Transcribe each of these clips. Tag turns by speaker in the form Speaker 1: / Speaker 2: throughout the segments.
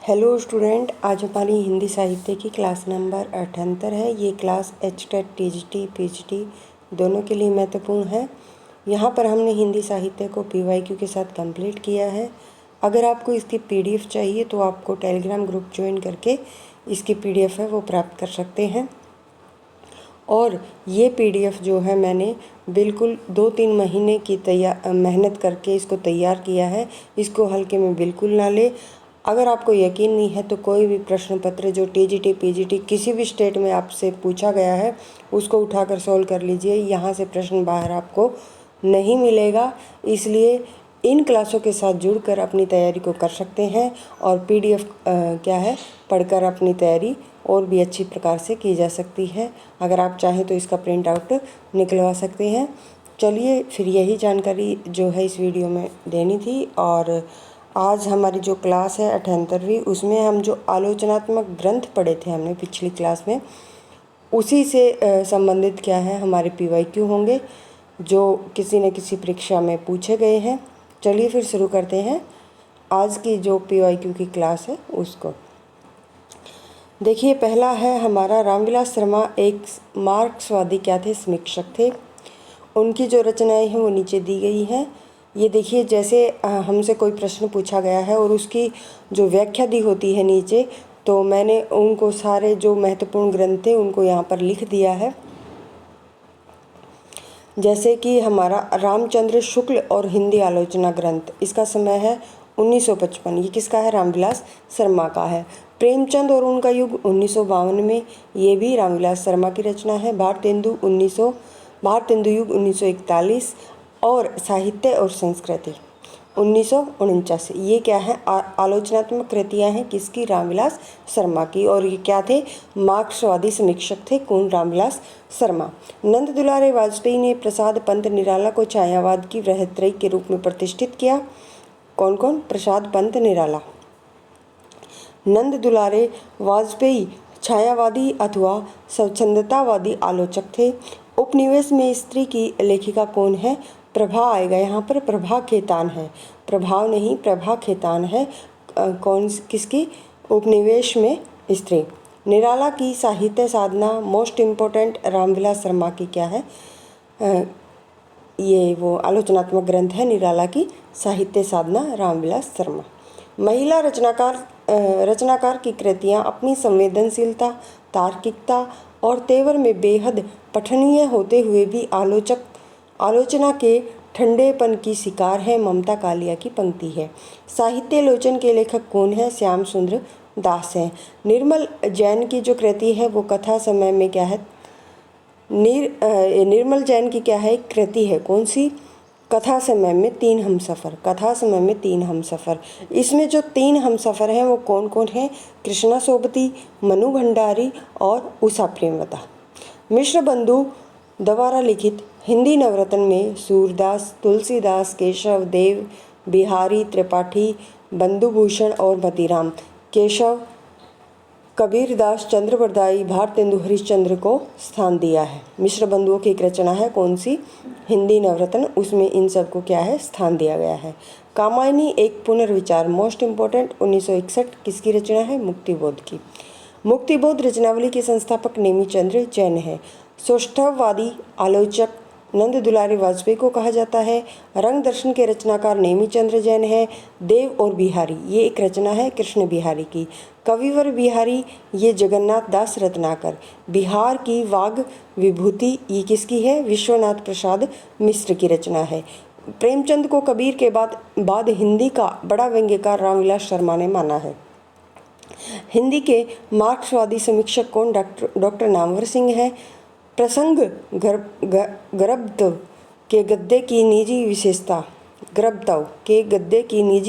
Speaker 1: Hello student, आज हमारी हिंदी साहित्य की क्लास नंबर 78 है। ये क्लास HTET TGT PGT दोनों के लिए महत्वपूर्ण है। यहाँ पर हमने हिंदी साहित्य को PYQ के साथ कंप्लीट किया है। अगर आपको इसकी PDF चाहिए तो आपको टेलीग्राम ग्रुप ज्वाइन करके इसकी PDF है वो प्राप्त कर सकते हैं। और ये PDF जो है मैंने बिल्कुल 2-3 महीने की मेहनत करके इसको तैयार किया है। इसको हल्के में बिल्कुल ना ले। अगर आपको यकीन नहीं है तो कोई भी प्रश्न पत्र जो TGT PGT किसी भी स्टेट में आपसे पूछा गया है उसको उठाकर सॉल्व कर लीजिए। यहाँ से प्रश्न बाहर आपको नहीं मिलेगा, इसलिए इन क्लासों के साथ जुड़कर अपनी तैयारी को कर सकते हैं और PDF पढ़कर अपनी तैयारी और भी अच्छी प्रकार से की जा सकती है। अगर आप चाहें तो इसका प्रिंट आउट निकलवा सकते हैं। चलिए, फिर यही जानकारी जो है इस वीडियो में देनी थी। और आज हमारी जो क्लास है 78वीं, उसमें हम जो आलोचनात्मक ग्रंथ पढ़े थे हमने पिछली क्लास में, उसी से संबंधित हमारे PYQ होंगे जो किसी न किसी परीक्षा में पूछे गए हैं। चलिए फिर शुरू करते हैं आज की जो PYQ की क्लास है उसको। देखिए, पहला है हमारा रामविलास शर्मा एक मार्क्सवादी समीक्षक थे। उनकी जो रचनाएं हैं वो नीचे दी गई हैं। ये देखिए, जैसे हमसे कोई प्रश्न पूछा गया है और उसकी जो व्याख्या दी होती है नीचे, तो मैंने उनको सारे जो महत्वपूर्ण ग्रंथ थे उनको यहाँ पर लिख दिया है। जैसे कि हमारा रामचंद्र शुक्ल और हिंदी आलोचना ग्रंथ, इसका समय है 1955। ये किसका है? रामविलास शर्मा का है। प्रेमचंद और उनका युग 1952 में, ये भी रामविलास शर्मा की रचना है। भारतेंदु युग 1941 और साहित्य और संस्कृति 1949। ये क्या है? आलोचनात्मक कृतियाँ हैं किसकी? रामविलास शर्मा की। और ये क्या थे? मार्क्सवादी समीक्षक थे। कौन? रामविलास शर्मा। नंद दुलारे वाजपेयी ने प्रसाद पंत निराला को छायावाद की वृहत्रयी के रूप में प्रतिष्ठित किया। कौन कौन? प्रसाद पंत निराला। नंद दुलारे वाजपेयी छायावादी अथवा स्वच्छंदतावादी आलोचक थे। उपनिवेश में स्त्री की लेखिका कौन है? प्रभा आएगा यहाँ पर। प्रभा खेतान है, प्रभाव नहीं, प्रभा खेतान है। कौन? किसकी? उपनिवेश में स्त्री। निराला की साहित्य साधना मोस्ट इम्पोर्टेंट रामविलास शर्मा की क्या है? ये वो आलोचनात्मक ग्रंथ है निराला की साहित्य साधना, रामविलास शर्मा। महिला रचनाकार की कृतियाँ अपनी संवेदनशीलता, तार्किकता और तेवर में बेहद पठनीय होते हुए भी आलोचना के ठंडेपन की शिकार है। ममता कालिया की पंक्ति है। साहित्य लोचन के लेखक कौन है? श्याम सुंदर दास हैं। निर्मल जैन की जो कृति है वो कथा समय में क्या है? निर्मल जैन की क्या है? कृति है। कौन सी? कथा समय में तीन हमसफ़र। कथा समय में तीन हमसफ़र। इसमें जो तीन हमसफ़र हैं वो कौन कौन हैं? कृष्णा सोबती, मनु भंडारी और उषा प्रेमवता। मिश्र बंधु द्वारा लिखित हिंदी नवरत्न में सूरदास, तुलसीदास, केशव देव, बिहारी त्रिपाठी, बंधुभूषण और मतीराम, केशव, कबीरदास, चंद्रबरदाई, भारतेंदु हरिश्चंद्र को स्थान दिया है। मिश्र बंधुओं की एक रचना है, कौन सी? हिंदी नवरत्न, उसमें इन सबको क्या है? स्थान दिया गया है। कामायनी एक पुनर्विचार मोस्ट इम्पोर्टेंट 1961 किसकी रचना है? मुक्तिबोध की। मुक्तिबोध रचनावली के संस्थापक नेमीचंद्र जैन है। सौष्ठववादी आलोचक नंद दुलारे वाजपेयी को कहा जाता है। रंग दर्शन के रचनाकार नेमीचंद्र जैन है। देव और बिहारी, ये एक रचना है कृष्ण बिहारी की। कविवर बिहारी, ये जगन्नाथ दास रत्नाकर। बिहार की वाग विभूति, ये किसकी है? विश्वनाथ प्रसाद मिश्र की रचना है। प्रेमचंद को कबीर के बाद हिंदी का बड़ा व्यंग्यकार रामविलास शर्मा ने माना है। हिंदी के मार्क्सवादी समीक्षक कौन? डॉक्टर नामवर सिंह है। प्रसंग गर्भतव के गद्य की निजी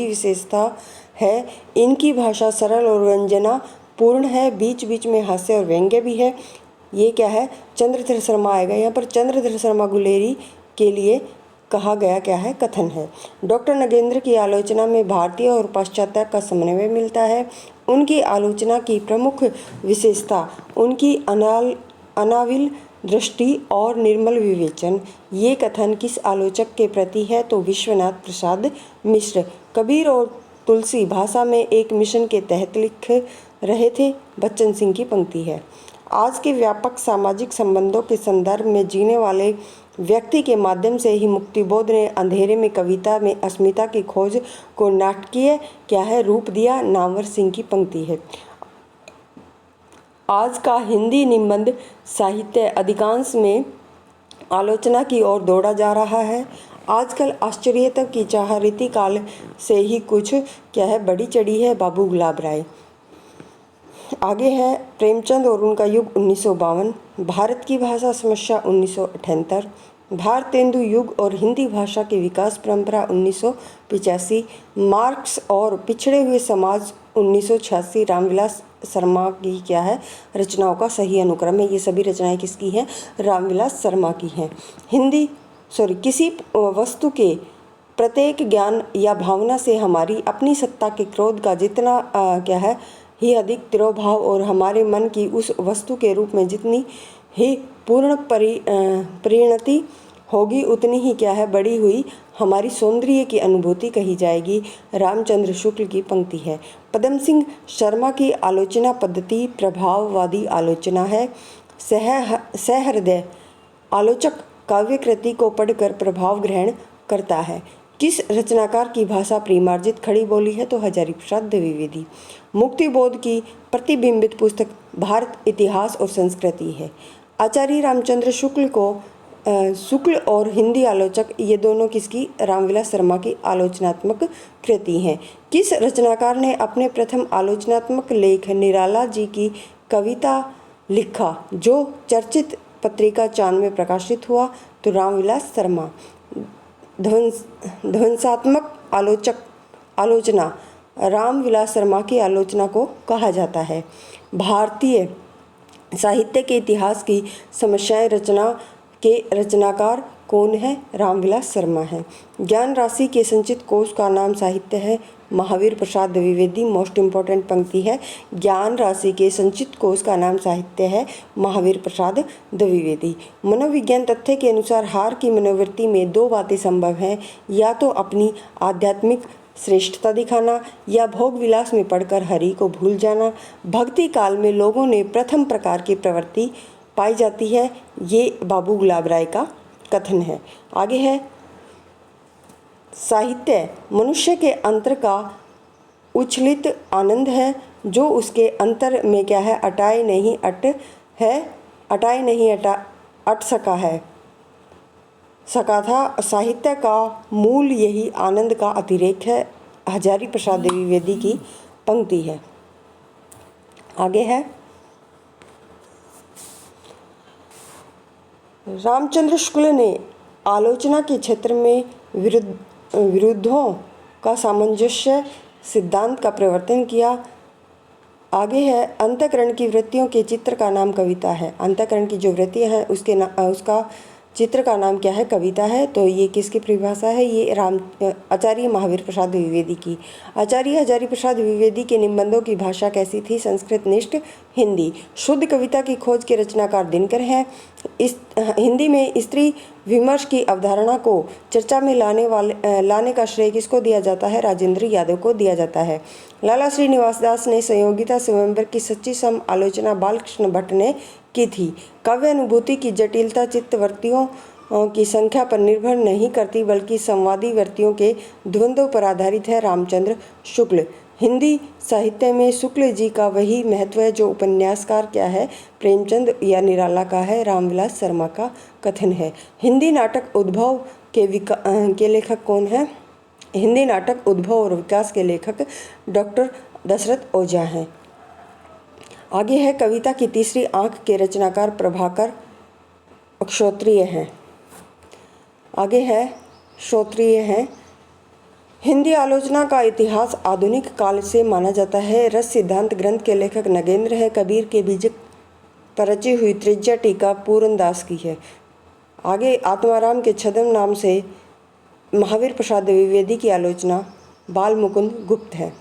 Speaker 1: विशेषता है। इनकी भाषा सरल और व्यंजना पूर्ण है। बीच बीच में हास्य और व्यंग्य भी है। ये क्या है? चंद्रधर शर्मा आएगा यहाँ पर। चंद्रधर शर्मा गुलेरी के लिए कहा गया क्या है? कथन है। डॉक्टर नगेंद्र की आलोचना में भारतीय और पाश्चात्य का समन्वय मिलता है। उनकी आलोचना की प्रमुख विशेषता उनकी अनाविल दृष्टि और निर्मल विवेचन। ये कथन किस आलोचक के प्रति है? तो विश्वनाथ प्रसाद मिश्र। कबीर और तुलसी भाषा में एक मिशन के तहत लिख रहे थे। बच्चन सिंह की पंक्ति है। आज के व्यापक सामाजिक संबंधों के संदर्भ में जीने वाले व्यक्ति के माध्यम से ही मुक्तिबोध ने अंधेरे में कविता में अस्मिता की खोज को नाटकीय क्या है रूप दिया। नामवर सिंह की पंक्ति है। आज का हिंदी निबंध साहित्य अधिकांश में आलोचना की ओर दौड़ा जा रहा है। आजकल आश्चर्यता की चाह रीतिकाल से ही कुछ क्या है बढ़ी चढ़ी है। बाबू गुलाब राय। आगे है प्रेमचंद और उनका युग 1952, भारत की भाषा समस्या 1978, भारतेंदु युग और हिंदी भाषा की विकास परंपरा 1985, मार्क्स और पिछड़े हुए समाज 1986। रामविलास शर्मा की क्या है रचनाओं का सही अनुक्रम है। ये सभी रचनाएं किसकी हैं? रामविलास शर्मा की हैं। किसी वस्तु के प्रत्येक ज्ञान या भावना से हमारी अपनी सत्ता के क्रोध का जितना क्या है ही अधिक तिरोभाव और हमारे मन की उस वस्तु के रूप में जितनी ही पूर्ण परिणति होगी उतनी ही क्या है बढ़ी हुई हमारी सौंदर्य की अनुभूति कही जाएगी। रामचंद्र शुक्ल की पंक्ति है। पदम सिंह शर्मा की आलोचना पद्धति प्रभाववादी आलोचना है। सहृदय आलोचक काव्य कृति को पढ़कर प्रभाव ग्रहण करता है। किस रचनाकार की भाषा प्रेमार्जित खड़ी बोली है? तो हजारी प्रसाद द्विवेदी। मुक्तिबोध की प्रतिबिंबित पुस्तक भारत इतिहास और संस्कृति है। आचार्य रामचंद्र शुक्ल और हिंदी आलोचक ये दोनों किसकी? रामविलास शर्मा की आलोचनात्मक कृति हैं। किस रचनाकार ने अपने प्रथम आलोचनात्मक लेख निराला जी की कविता लिखा जो चर्चित पत्रिका चांद में प्रकाशित हुआ? तो रामविलास शर्मा। ध्वंसात्मक आलोचना रामविलास शर्मा की आलोचना को कहा जाता है। भारतीय साहित्य के इतिहास की समस्याएं रचना के रचनाकार कौन है? रामविलास शर्मा है। ज्ञान राशि के संचित कोश का नाम साहित्य है। महावीर प्रसाद द्विवेदी। मोस्ट इम्पॉर्टेंट पंक्ति है। ज्ञान राशि के संचित कोश का नाम साहित्य है। महावीर प्रसाद द्विवेदी। मनोविज्ञान तथ्य के अनुसार हार की मनोवृत्ति में दो बातें संभव हैं, या तो अपनी आध्यात्मिक श्रेष्ठता दिखाना या भोग विलास में पड़कर हरि को भूल जाना। भक्ति काल में लोगों ने प्रथम प्रकार की प्रवृत्ति पाई जाती है। ये बाबू गुलाब राय का कथन है। आगे है साहित्य मनुष्य के अंतर का उच्छलित आनंद है जो उसके अंतर में क्या है अटाए नहीं अट सका था। साहित्य का मूल यही आनंद का अतिरेक है। हजारी प्रसाद द्विवेदी की पंक्ति है। आगे है रामचंद्र शुक्ल ने आलोचना के क्षेत्र में विरुद्धों का सामंजस्य सिद्धांत का प्रवर्तन किया। आगे है अंतःकरण की वृत्तियों के चित्र का नाम कविता है। अंतःकरण की जो वृत्तियाँ हैं उसका चित्र का नाम क्या है? कविता है। तो ये किसकी परिभाषा है? ये आचार्य महावीर प्रसाद द्विवेदी की। आचार्य हजारी प्रसाद द्विवेदी के निबंधों की भाषा कैसी थी? संस्कृत निष्ठ हिंदी। शुद्ध कविता की खोज के रचनाकार दिनकर हैं। इस हिंदी में स्त्री विमर्श की अवधारणा को चर्चा में लाने का श्रेय किसको दिया जाता है? राजेंद्र यादव को दिया जाता है। लाला श्रीनिवास दास ने संयोगिता स्वयंवर की सच्ची सम आलोचना बालकृष्ण भट्ट ने की थी। काव्य अनुभूति की जटिलता चित्तवृत्तियों की संख्या पर निर्भर नहीं करती बल्कि संवादी वृत्तियों के द्वंद्व पर आधारित है। रामचंद्र शुक्ल। हिंदी साहित्य में शुक्ल जी का वही महत्व है जो उपन्यासकार क्या है? प्रेमचंद या निराला का है। रामविलास शर्मा का कथन है। हिंदी नाटक उद्भव के लेखक कौन है? हिंदी नाटक उद्भव और विकास के लेखक डॉक्टर दशरथ ओझा हैं। आगे है कविता की तीसरी आंख के रचनाकार प्रभाकर श्रोत्रिय हैं। आगे है श्रोत्रिय हैं। हिंदी आलोचना का इतिहास आधुनिक काल से माना जाता है। रस सिद्धांत ग्रंथ के लेखक नगेंद्र है। कबीर के बीजक पर रची हुई त्रिज्या टीका पूरनदास की है। आगे आत्माराम के छद्म नाम से महावीर प्रसाद द्विवेदी की आलोचना बाल मुकुंद गुप्त है।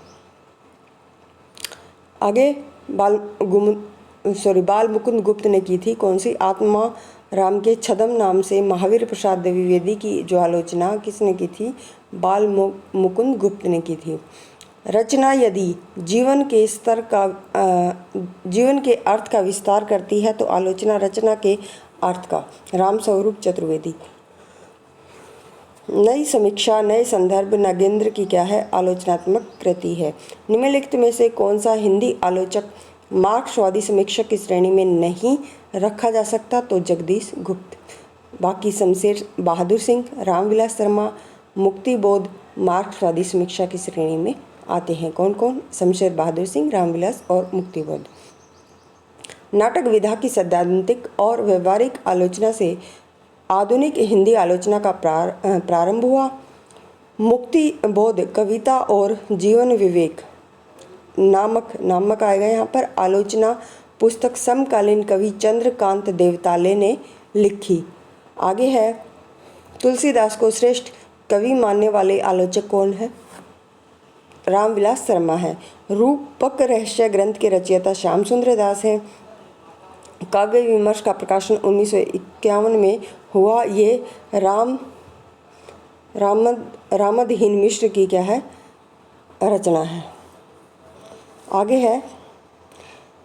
Speaker 1: आगे बाल मुकुंद गुप्त ने की थी कौन सी? आत्मा राम के छद्म नाम से महावीर प्रसाद द्विवेदी की जो आलोचना किसने की थी? बाल मुकुंद गुप्त ने की थी। रचना यदि जीवन के अर्थ का विस्तार करती है तो आलोचना रचना के अर्थ का। रामस्वरूप चतुर्वेदी। नई समीक्षा, नए संदर्भ नगेंद्र की क्या है? आलोचनात्मक कृति है। निम्नलिखित में से कौन सा हिंदी आलोचक मार्क्सवादी समीक्षक की श्रेणी में नहीं रखा जा सकता? तो जगदीश गुप्त। बाकी शमशेर बहादुर सिंह, रामविलास शर्मा, मुक्तिबोध मार्क्सवादी समीक्षा की श्रेणी में आते हैं। कौन कौन? शमशेर बहादुर सिंह, रामविलास और मुक्तिबोध। नाटक विधा की सैद्धांतिक और व्यवहारिक आलोचना से आधुनिक हिंदी आलोचना का प्रारंभ हुआ। मुक्तिबोध कविता और जीवन विवेक नामक आएगा यहाँ पर। आलोचना पुस्तक समकालीन कवि चंद्रकांत देवताले ने लिखी। आगे है तुलसीदास को श्रेष्ठ कवि मानने वाले आलोचक कौन है? रामविलास शर्मा है। रूपक रहस्य ग्रंथ के रचयिता श्याम सुंदर दास हैं। काव्य विमर्श का प्रकाशन 1951 में हुआ। ये रामदहीन मिश्र की क्या है? रचना है। आगे है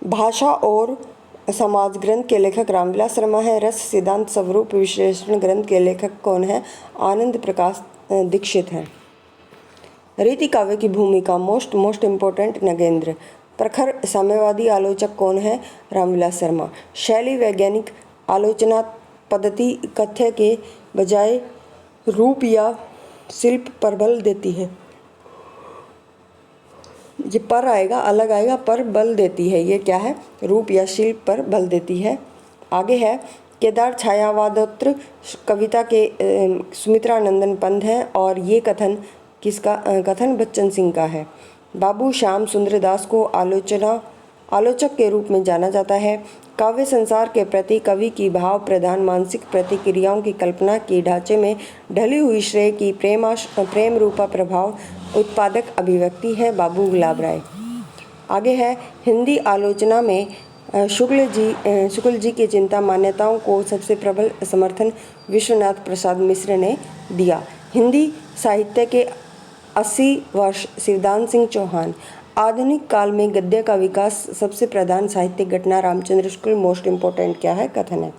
Speaker 1: भाषा और समाज ग्रंथ के लेखक रामविलास शर्मा है। रस सिद्धांत स्वरूप विश्लेषण ग्रंथ के लेखक कौन है? आनंद प्रकाश दीक्षित हैं। रीति काव्य की भूमिका मोस्ट इम्पोर्टेंट नगेंद्र। प्रखर साम्यवादी आलोचक कौन है? रामविलास शर्मा। शैली वैज्ञानिक आलोचना पद्धति कथ्य के बजाय रूप या शिल्प पर बल देती है। ये पर आएगा, अलग आएगा, पर बल देती है। ये क्या है? रूप या शिल्प पर बल देती है। आगे है केदार छायावादोत्तर कविता के सुमित्रानंदन पंत हैं और ये कथन किसका? कथन बच्चन सिंह का है। बाबू श्याम सुंदर दास को आलोचक के रूप में जाना जाता है। काव्य संसार के प्रति कवि की भाव प्रधान मानसिक प्रतिक्रियाओं की कल्पना के ढांचे में ढली हुई श्रेय की प्रेम रूपा प्रभाव उत्पादक अभिव्यक्ति है। बाबू गुलाब राय। आगे है हिंदी आलोचना में शुक्ल जी की चिंता मान्यताओं को सबसे प्रबल समर्थन विश्वनाथ प्रसाद मिश्र ने दिया। हिंदी साहित्य के 80 वर्ष शिवदान सिंह चौहान। आधुनिक काल में गद्य का विकास सबसे प्रधान साहित्यिक घटना रामचंद्र शुक्ल मोस्ट इम्पोर्टेंट क्या है? कथन है।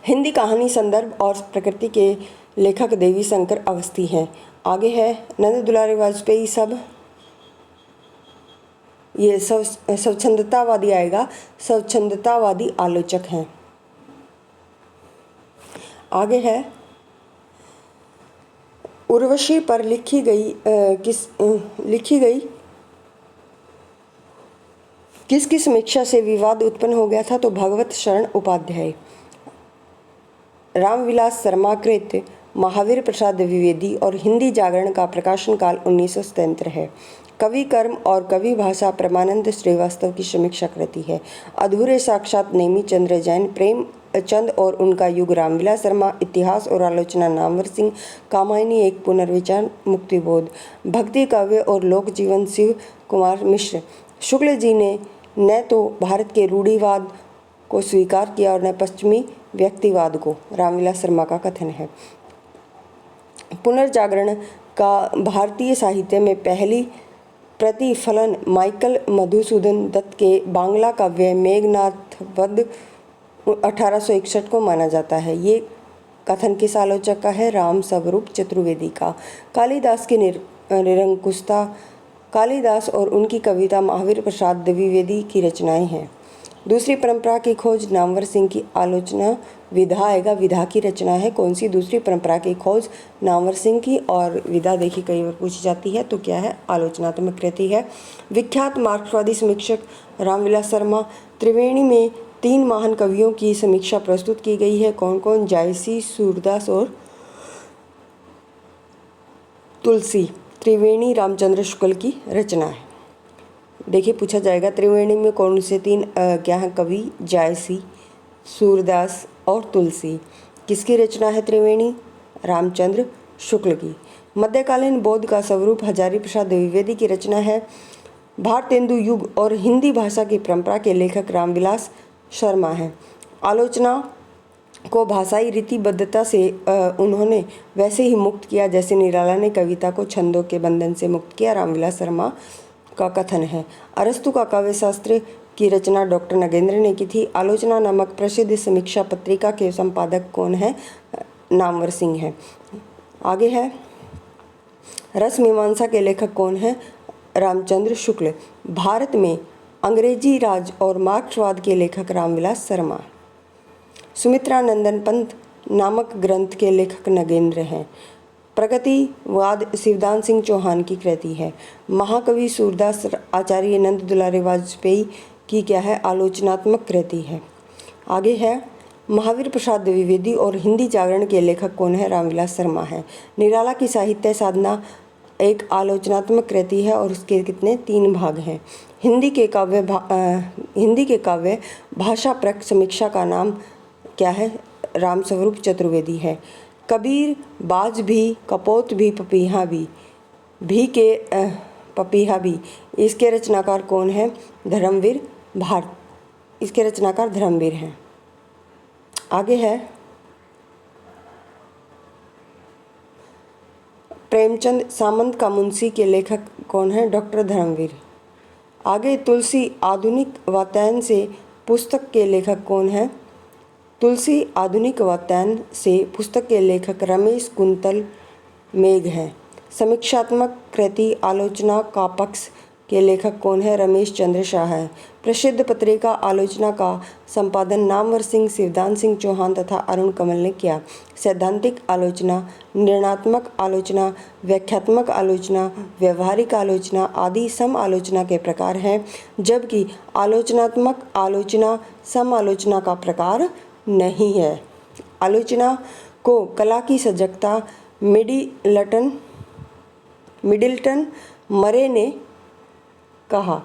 Speaker 1: हिंदी कहानी संदर्भ और प्रकृति के लेखक देवी शंकर अवस्थी हैं। आगे है नंद दुलारी वाजपेयी ये स्वच्छंदतावादी आएगा। स्वच्छंदतावादी आलोचक हैं। आगे है उर्वशी पर लिखी गई किसकी समीक्षा से विवाद उत्पन्न हो गया था? तो भगवत शरण उपाध्याय। रामविलास शर्मा कृत महावीर प्रसाद द्विवेदी और हिंदी जागरण का प्रकाशन काल 1977 है। कवि कर्म और कवि भाषा परमानंद श्रीवास्तव की समीक्षा कृति है। अधूरे साक्षात नेमी चंद्र जैन। प्रेम चंद और उनका युग रामविलास शर्मा। इतिहास और आलोचना नामवर सिंह। कामायनी एक पुनर्विचार मुक्तिबोध। भक्ति काव्य और लोक जीवन शिव कुमार मिश्र। शुक्ल जी ने न तो भारत के रूढ़िवाद को स्वीकार किया और न पश्चिमी व्यक्तिवाद को। रामविलास शर्मा का कथन है। पुनर्जागरण का भारतीय साहित्य में पहली प्रतिफलन माइकल मधुसूदन दत्त के बांग्ला काव्य मेघनाथ वध 1861 को माना जाता है। ये कथन किस आलोचक का है? रामस्वरूप चतुर्वेदी का। कालिदास की निरंकुशता। कालिदास और उनकी कविता महावीर प्रसाद द्विवेदी की रचनाएं हैं। दूसरी परंपरा की खोज नामवर सिंह की आलोचना विधा आएगा। विधा की रचना है। कौन सी? दूसरी परंपरा की खोज नामवर सिंह की। और विधा देखिए कई बार पूछी जाती है तो क्या है? आलोचनात्मक कृति है। विख्यात मार्क्सवादी समीक्षक रामविलास शर्मा। त्रिवेणी में 3 महान कवियों की समीक्षा प्रस्तुत की गई है। कौन कौन? जायसी, सूरदास और तुलसी। त्रिवेणी रामचंद्र शुक्ल की रचना है। देखिए पूछा जाएगा त्रिवेणी में कौन से 3 क्या है कवि? जायसी, सूरदास और तुलसी। किसकी रचना है त्रिवेणी? रामचंद्र शुक्ल की। मध्यकालीन बौद्ध का स्वरूप हजारी प्रसाद द्विवेदी की रचना है। भारतेंदु युग और हिंदी भाषा की परंपरा के लेखक रामविलास शर्मा हैं। आलोचना को भाषाई रीतिबद्धता से उन्होंने वैसे ही मुक्त किया जैसे निराला ने कविता को छंदों के बंधन से मुक्त किया, रामविलास शर्मा का कथन है। अरस्तु का काव्य शास्त्र की रचना डॉक्टर नगेंद्र ने की थी। आलोचना नामक प्रसिद्ध समीक्षा पत्रिका के संपादक कौन है? नामवर सिंह है। आगे है, रस मीमांसा के लेखक कौन है? रामचंद्र शुक्ल। भारत में अंग्रेजी राज और मार्क्सवाद के लेखक रामविलास शर्मा। सुमित्रानंदन पंत नामक ग्रंथ के लेखक नगेंद्र हैं। प्रगतिवाद शिवदान सिंह चौहान की कृति है। महाकवि सूरदास आचार्य नंद दुलारे वाजपेयी की क्या है? आलोचनात्मक कृति है। आगे है, महावीर प्रसाद द्विवेदी और हिंदी जागरण के लेखक कौन है? रामविलास शर्मा है। निराला की साहित्य साधना एक आलोचनात्मक कृति है और उसके कितने? 3 भाग हैं। हिंदी के काव्य भाषा परक समीक्षा का नाम क्या है? रामस्वरूप चतुर्वेदी है। कबीर बाज भी, कपोत भी, पपीहा भी, इसके रचनाकार कौन है? धर्मवीर इसके रचनाकार धर्मवीर हैं। आगे है, प्रेमचंद सामंत का मुंशी के लेखक कौन है? डॉक्टर धर्मवीर। आगे, तुलसी आधुनिक वातायन से पुस्तक के लेखक कौन है? तुलसी आधुनिक वातायन से पुस्तक के लेखक रमेश कुंतल मेघ हैं। समीक्षात्मक कृति आलोचना का पक्ष के लेखक कौन है? रमेश चंद्र शाह है। प्रसिद्ध पत्रिका आलोचना का संपादन नामवर सिंह, शिवदान सिंह चौहान तथा अरुण कमल ने किया। सैद्धांतिक आलोचना, निर्णयात्मक आलोचना, व्याख्यात्मक आलोचना, व्यवहारिक आलोचना आदि सम आलोचना के प्रकार हैं, जबकि आलोचनात्मक आलोचना सम आलोचना का प्रकार नहीं है। आलोचना को कला की सजगता मिडिल्टन मरे ने कहा।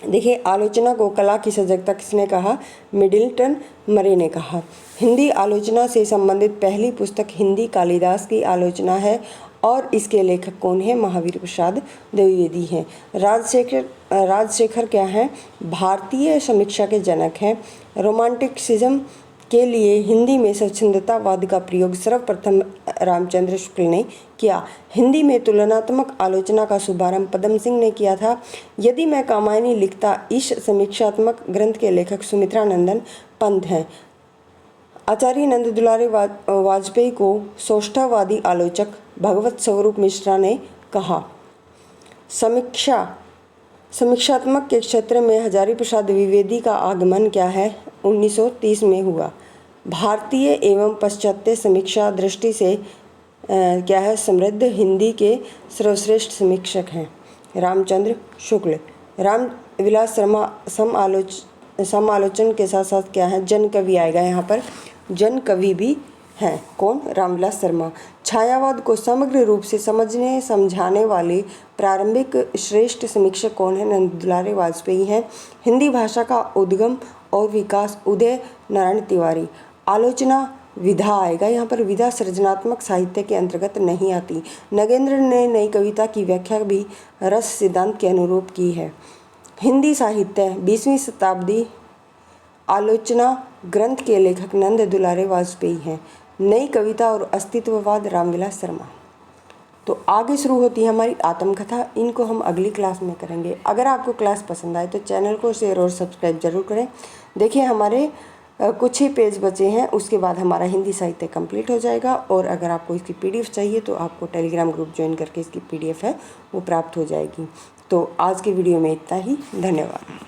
Speaker 1: देखिए, आलोचना को कला की सजगता किसने कहा? मिडिल्टन मरे ने कहा। हिंदी आलोचना से संबंधित पहली पुस्तक हिंदी कालिदास की आलोचना है और इसके लेखक कौन है? महावीर प्रसाद द्विवेदी हैं। राजशेखर क्या हैं? भारतीय समीक्षा के जनक हैं। रोमांटिसिज्म के लिए हिंदी में स्वच्छंदतावाद का प्रयोग सर्वप्रथम रामचंद्र शुक्ल ने किया। हिंदी में तुलनात्मक आलोचना का शुभारंभ पदम सिंह ने किया था। यदि मैं कामायनी लिखता, इस समीक्षात्मक ग्रंथ के लेखक सुमित्रानंदन पंत हैं। आचार्य नंद दुलारे वाजपेयी को सोष्ठावादी आलोचक भगवत स्वरूप मिश्रा ने कहा। समीक्षात्मक के क्षेत्र में हजारी प्रसाद द्विवेदी का आगमन क्या है? 1930 में हुआ। भारतीय एवं पाश्चात्य समीक्षा दृष्टि से क्या है? समृद्ध हिंदी के सर्वश्रेष्ठ समीक्षक हैं रामचंद्र शुक्ल। रामविलास शर्मा समालोचन के साथ साथ क्या है? जन कवि आएगा यहाँ पर, जन कवि भी हैं। कौन? रामविलास शर्मा। छायावाद को समग्र रूप से समझने समझाने वाले प्रारंभिक श्रेष्ठ समीक्षक कौन है? नंद दुलारे वाजपेयी हैं। हिंदी भाषा का उद्गम और विकास उदय नारायण तिवारी। आलोचना विधा आएगा यहाँ पर, विधा सृजनात्मक साहित्य के अंतर्गत नहीं आती। नगेंद्र ने नई कविता की व्याख्या भी रस सिद्धांत के अनुरूप की है। हिंदी साहित्य 20वीं शताब्दी आलोचना ग्रंथ के लेखक नंद दुलारे वाजपेयी हैं। नई कविता और अस्तित्ववाद रामविलास शर्मा। तो आगे शुरू होती है हमारी आत्मकथा। इनको हम अगली क्लास में करेंगे। अगर आपको क्लास पसंद आए तो चैनल को शेयर और सब्सक्राइब जरूर करें। देखिए, हमारे कुछ ही पेज बचे हैं, उसके बाद हमारा हिंदी साहित्य कंप्लीट हो जाएगा। और अगर आपको इसकी PDF चाहिए तो आपको टेलीग्राम ग्रुप ज्वाइन करके इसकी PDF है वो प्राप्त हो जाएगी। तो आज की वीडियो में इतना ही। धन्यवाद।